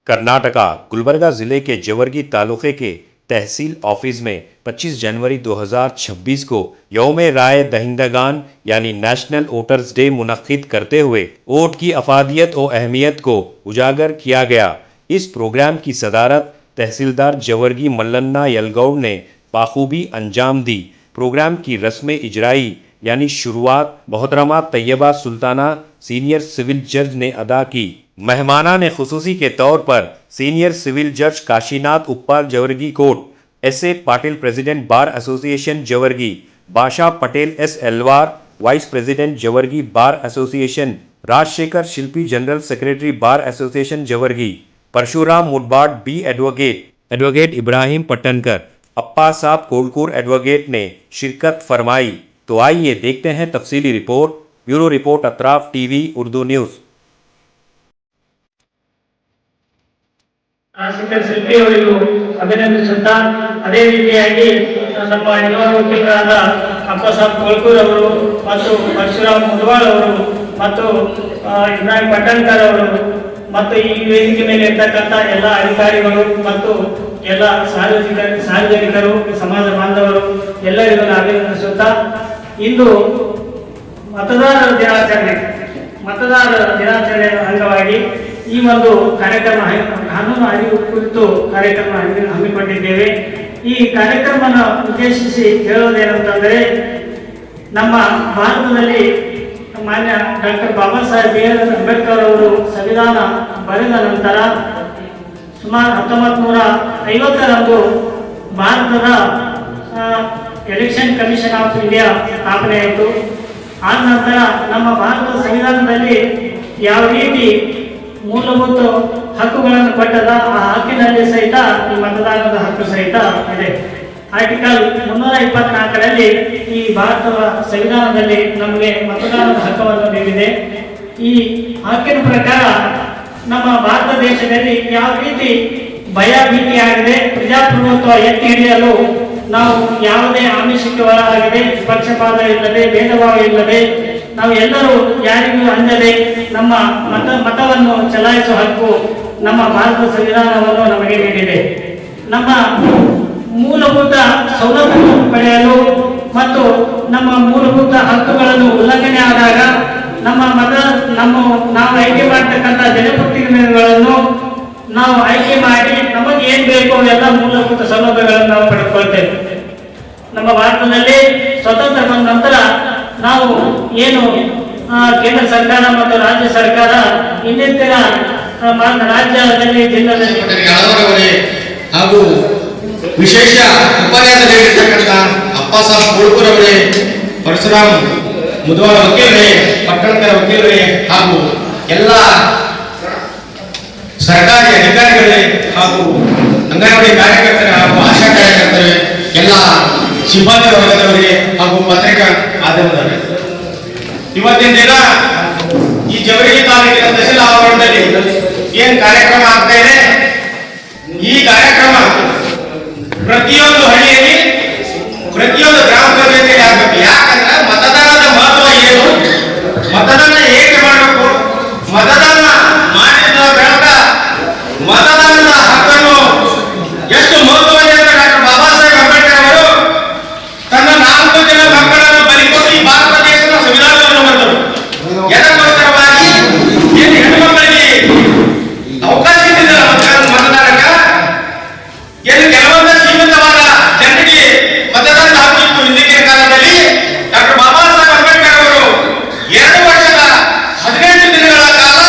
कर्नाटका गुलबर्गा जिले के जवर्गी तालुके के तहसील ऑफिस में 25 जनवरी 2026 को यौम राय दहिंदगान यानी नेशनल वोटर्स डे मुनक्किद करते हुए वोट की अफादियत और अहमियत को उजागर किया गया। इस प्रोग्राम की सदारत तहसीलदार जवर्गी मल्लन्ना यलगौड़ ने बाखूबी अंजाम दी। प्रोग्राम की रस्म इजराई यानी शुरुआत मोहतरमा तैयबा सुल्ताना सीनियर सिविल जज ने अदा की। मेहमाना ने खुसूसी के तौर पर सीनियर सिविल जज Kashinath Uppal Jewargi court, S A Patil president bar association Jewargi, Badshah Patel S Elwar vice president Jewargi bar association, Rajshekhar Shilpi general secretary bar association Jewargi, Parshuram Mudbat B advocate Ibrahim Pattankar, Appa Sahab Kolkur advocate ने शिरकत फरमाई। तो आइए देखते हैं तफसीली report. Bureau report Atraf TV Urdu news. Rajashekhar Shilpi ಅವರಿಗೂ ಅಭಿನಂದಿಸುತ್ತಾ ಅದೇ ರೀತಿಯಾಗಿ ನಮ್ಮ ಯುವ ವಕೀಲರಾದ ಅಪ್ಪ ಸಾಬ್ ಕೋಲ್ಕೂರ್ ಅವರು ಮತ್ತು ಪರಶುರಾಮ್ ಮುದ್ವಾಳ್ ಅವರು ಮತ್ತು ಇಬ್ರಾಹಿಂ ಪಟ್ಟಣ್ಕರ್ ಅವರು ಮತ್ತು ಈ ವೇದಿಕೆ ಮೇಲೆ ಇರ್ತಕ್ಕಂಥ ಎಲ್ಲ ಅಧಿಕಾರಿಗಳು ಮತ್ತು ಎಲ್ಲ ಸಾರ್ವಜನಿಕರು ಸಮಾಜ ಬಾಂಧವರು ಎಲ್ಲರಿಗೂ ಅಭಿನಂದಿಸುತ್ತಾ ಇಂದು ಮತದಾರರ ದಿನಾಚರಣೆ ಅಂಗವಾಗಿ ಈ ಒಂದು ಕಾರ್ಯಕ್ರಮ ಕಾನೂನು ಅರಿವು ಕುರಿತು ಕಾರ್ಯಕ್ರಮ ಹಮ್ಮಿಕೊಂಡಿದ್ದೇವೆ। ಈ ಕಾರ್ಯಕ್ರಮವನ್ನು ಉದ್ದೇಶಿಸಿ ಹೇಳೋದೇನಂತಂದರೆ, ನಮ್ಮ ಭಾರತದಲ್ಲಿ ಮಾನ್ಯ ಡಾಕ್ಟರ್ ಬಾಬಾ ಸಾಹೇಬ್ ಅಂಬೇಡ್ಕರ್ ಅವರು ಸಂವಿಧಾನ ಬರೆದ ನಂತರ ಸುಮಾರು 1950ರಂದು ಭಾರತದ ಎಲೆಕ್ಷನ್ ಕಮಿಷನ್ ಆಫ್ ಇಂಡಿಯಾ ಸ್ಥಾಪನೆಯಾಯಿತು। ಆದ ನಂತರ ನಮ್ಮ ಭಾರತದ ಸಂವಿಧಾನದಲ್ಲಿ ಯಾವ ರೀತಿ ಮೂಲಭೂತ ಹಕ್ಕುಗಳನ್ನು ಕೊಟ್ಟದ ಆ ಹಕ್ಕಿನಲ್ಲಿ ಸಹಿತ ಈ ಮತದಾನದ ಹಕ್ಕು ಸಹಿತ ಇದೆ। ಆರ್ಟಿಕಲ್ 324ರಲ್ಲಿ ಈ ಭಾರತದ ಸಂವಿಧಾನದಲ್ಲಿ ನಮಗೆ ಮತದಾನದ ಹಕ್ಕನ್ನು ನೀಡಿದೆ। ಈ ಹಕ್ಕಿನ ಪ್ರಕಾರ ನಮ್ಮ ಭಾರತ ದೇಶದಲ್ಲಿ ಯಾವ ರೀತಿ ಭಯ ಭೀತಿಯಾಗಿದೆ, ಪ್ರಜಾಪ್ರಭುತ್ವ ಎತ್ತಿ ಹಿಡಿಯಲು ನಾವು ಯಾವುದೇ ಆಮಿಷಕ್ಕೆ ಒಳಗಾಗದೆ, ಪಕ್ಷಪಾತ ಇಲ್ಲದೆ, ಭೇದ ಭಾವ ಇಲ್ಲದೆ ನಾವು ಎಲ್ಲರೂ ಯಾರಿಗೂ ಅಂಜದೆ ನಮ್ಮ ಮತವನ್ನು ಚಲಾಯಿಸುವ ಹಕ್ಕು ನಮ್ಮ ಭಾರತ ಸಂವಿಧಾನವನ್ನು ನಮಗೆ ನೀಡಿದೆ। ನಮ್ಮ ಮೂಲಭೂತ ಸೌಲಭ್ಯಗಳನ್ನು ಪಡೆಯಲು ಮತ್ತು ನಮ್ಮ ಮೂಲಭೂತ ಹಕ್ಕುಗಳನ್ನು ಉಲ್ಲಂಘನೆ ಆದಾಗ ನಾವು ಆಯ್ಕೆ ಮಾಡತಕ್ಕಂಥ ಜನಪ್ರತಿನಿಧಿಗಳನ್ನು ನಾವು ಆಯ್ಕೆ ಮಾಡಿ ನಮಗೆ ಏನ್ ಬೇಕೋ ಎಲ್ಲ ಮೂಲಭೂತ ಸೌಲಭ್ಯಗಳನ್ನು ನಾವು ಪಡೆದುಕೊಳ್ತೇವೆ। ನಮ್ಮ ಭಾರತದಲ್ಲಿ ಸ್ವತಂತ್ರ ಬಂದ ನಂತರ ನಾವು ಏನು ಕೇಂದ್ರ ಸರ್ಕಾರ ಮತ್ತು ರಾಜ್ಯ ಸರ್ಕಾರ ಇನ್ನಿತರ ರಾಜ್ಯದಲ್ಲಿ ಜಿಲ್ಲೆಯಲ್ಲಿ ಹಾಗೂ ವಿಶೇಷ ಉಪನ್ಯಾಸ ನೀಡಿರ್ತಕ್ಕಂಥ ಅಪ್ಪ ಸಾಹೇಬ್ ಕೋಲ್ಕೂರ್ ಅವರೇ, ಪರಶುರಾಮ್ ಮುದ್ವಾಳ ವಕೀಲರೇ, ಪಟ್ಟಣಕರ ವಕೀಲರೇ ಹಾಗೂ ಎಲ್ಲ ಸರ್ಕಾರಿ ಅಧಿಕಾರಿಗಳೇ ಹಾಗೂ ಅಂಗನವಾಡಿ ಕಾರ್ಯಕರ್ತರೇ ಹಾಗೂ ಆಶಾ ಕಾರ್ಯಕರ್ತರೇ, ಎಲ್ಲ ಸಿಬ್ಬಂದಿ ವರ್ಗದವರಿಗೆ ಹಾಗೂ ಪತ್ರಿಕಾ ಮಾಧ್ಯಮದವರಿಗೆ, ಇವತ್ತಿನ ದಿನ ಈ ಜವರಗಿ ತಾಲೂಕಿನ ತಹಸೀಲ್ ಆವರಣದಲ್ಲಿ ಏನ್ ಕಾರ್ಯಕ್ರಮ ಆಗ್ತಾ ಇದೆ, ಈ ಕಾರ್ಯಕ್ರಮ ಪ್ರತಿಯೊಂದು ಹಳ್ಳಿಯಲ್ಲಿ ಪ್ರತಿಯೊಂದು ಗ್ರಾಮ ಪಂಚಾಯತಿಯಲ್ಲಿ ಆಗಬೇಕು। ಯಾಕಂದ್ರೆ ಮತದಾನದ ಮಹತ್ವ ಏನು, ಮತದಾನ ಹೇಗೆ ಮಾಡಬೇಕು, ಮತದಾನ ಮಾಡಿದ ಬೆಳಕ ಮತದಾನದ ಹಕ್ಕನ್ನು ಎಷ್ಟು ಮಹತ್ವವಾಗಿದೆ ಅಂತ ಡಾಕ್ಟರ್ ಬಾಬಾ ಸಾಹೇಬ್ ಅಂಬೇಡ್ಕರ್ ಅವರು ತನ್ನ 4 ಜನ ಮಕ್ಕಳನ್ನು ಬಲಿಕೊಟ್ಟು ಈ ಭಾರತ ದೇಶದ ಸಂವಿಧಾನವನ್ನು ಬರೆದರು। ಎದಕ್ಕೋಸ್ಕರವಾಗಿ ಏನು ಹೆಣ್ಣುಮಕ್ಕಳಿಗೆ ಅವಕಾಶ ಇದ್ದಿಲ್ಲ ಮತದಾನಕ್ಕೆ, ಏನು ಕೆಲವೊಂದು ಸೀಮಿತವಾದ ಜನರಿಗೆ ಮತದಾನದ ಹಕ್ಕು ಇತ್ತು ಹಿಂದಿನ ಕಾಲದಲ್ಲಿ। ಡಾಕ್ಟರ್ ಬಾಬಾ ಸಾಹೇಬ್ ಅಂಬೇಡ್ಕರ್ ಅವರು 2 ವರ್ಷದ 18 ದಿನಗಳ ಕಾಲ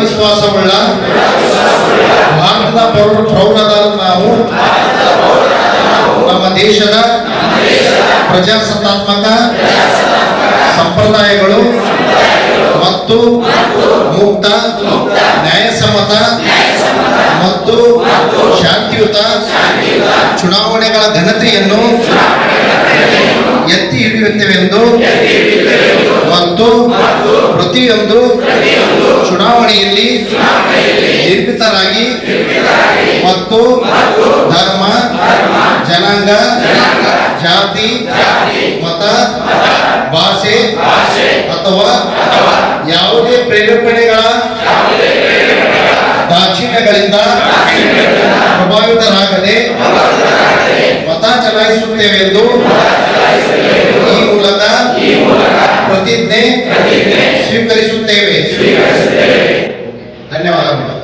ವಿಶ್ವಾಸವುಳ್ಳ ಭಾರತದ ಪೌರರಾದ ನಾವು ನಮ್ಮ ದೇಶದ ಪ್ರಜಾಸತ್ತಾತ್ಮಕ ಸಂಪ್ರದಾಯಗಳು ಮತ್ತು ಮುಕ್ತ ನ್ಯಾಯಸಮ್ಮತ ಮತ್ತು ಶಾಂತಿಯುತ ಚುನಾವಣೆಗಳ ಘನತೆಯನ್ನು ಎತ್ತಿ ಹಿಡಿಯುತ್ತೇವೆಂದು ಮತ್ತು ಪ್ರತಿಯೊಂದು ಚುನಾವಣೆಯಲ್ಲಿ ನಿರ್ಮಿತರಾಗಿ ಮತ್ತು ಧರ್ಮ, ಜನಾಂಗ, ಜಾತಿ, ಮತ, ಭಾಷೆ ಅಥವಾ ಯಾವುದೇ ಪ್ರೇರೇಪಣೆಗಳ ದಾಕ್ಷಿಣ್ಯಗಳಿಂದ ಪ್ರಭಾವಿತರಾಗದೆ ಮತ ಚಲಾಯಿಸುತ್ತೇವೆಂದು ಈ ಮೂಲಕ ಪ್ರತಿಜ್ಞೆ ಸ್ವೀಕರಿಸುತ್ತೇವೆ. ಧನ್ಯವಾದಗಳು.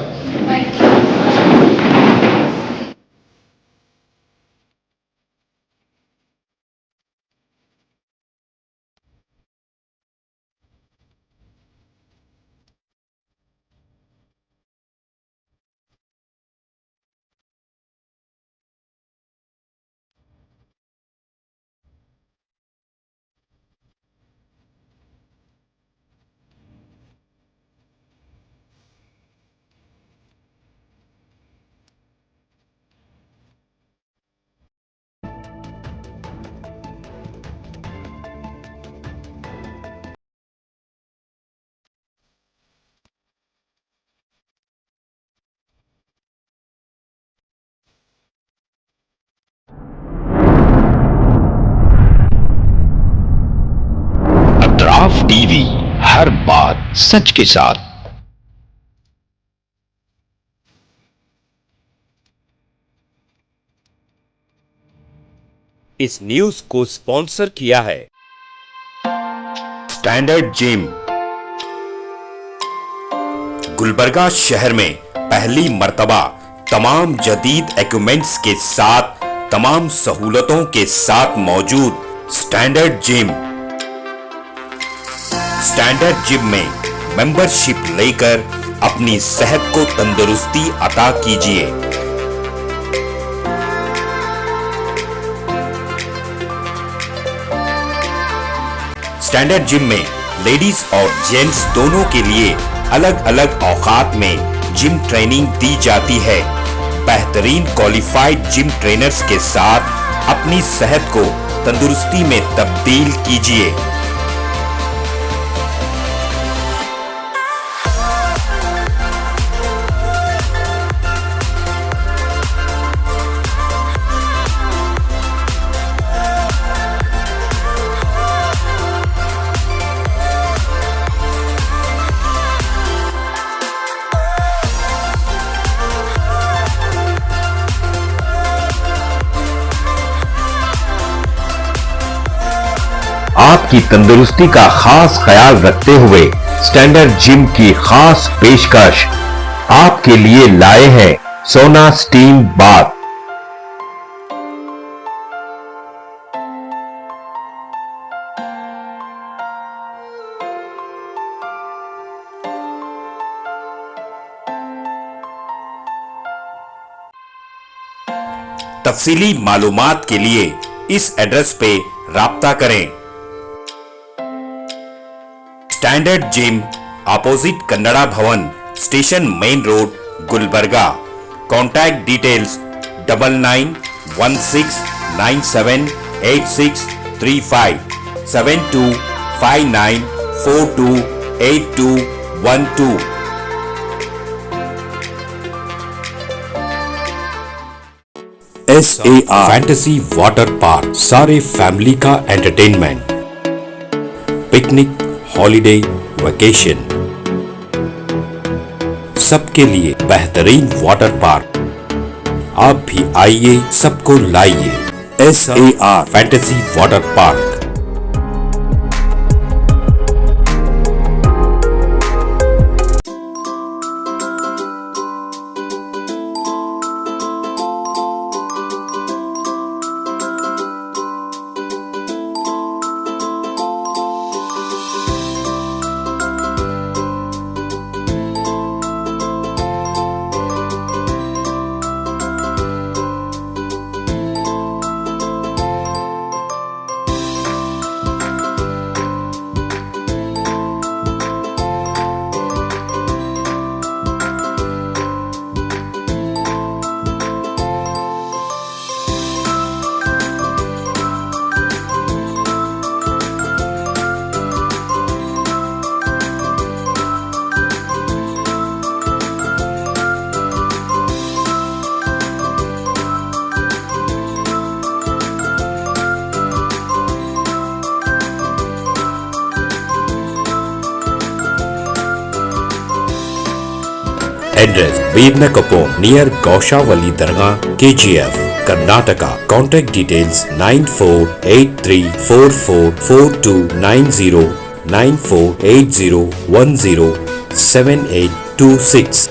अतराफ टीवी, हर बात सच के साथ। इस न्यूज को स्पॉन्सर किया है स्टैंडर्ड जिम। गुलबर्गा शहर में पहली मर्तबा तमाम जदीद इक्विपमेंट्स के साथ, तमाम सहूलतों के साथ मौजूद स्टैंडर्ड जिम। स्टैंडर्ड जिम में मेंबरशिप लेकर अपनी सेहत को तंदुरुस्ती अता कीजिए। स्टैंडर्ड जिम में लेडीज और जेंट्स दोनों के लिए अलग अलग औकात में जिम ट्रेनिंग दी जाती है। बेहतरीन क्वालिफाइड जिम ट्रेनर्स के साथ अपनी सेहत को तंदुरुस्ती में तब्दील कीजिए। आपकी तंदुरुस्ती का खास ख्याल रखते हुए स्टैंडर्ड जिम की खास पेशकश आपके लिए लाए हैं सोना स्टीम बाथ। तफसीली मालूमात के लिए इस एड्रेस पे राब्ता करें। स्टैंडर्ड जिम, अपोजिट कन्नड़ा भवन, station main road, Gulbarga. Contact details 9916978635 7259428212। SAR fantasy water park, सारे फैमिली का एंटरटेनमेंट, पिकनिक, हॉलिडे, वेकेशन, सबके लिए बेहतरीन वाटर पार्क। आप भी आइए, सबको लाइए। SAR fantasy water park. Address Veernakopo near Gaushavali Dargah, KGF, Karnataka. Contact details 9483444290 9480107826.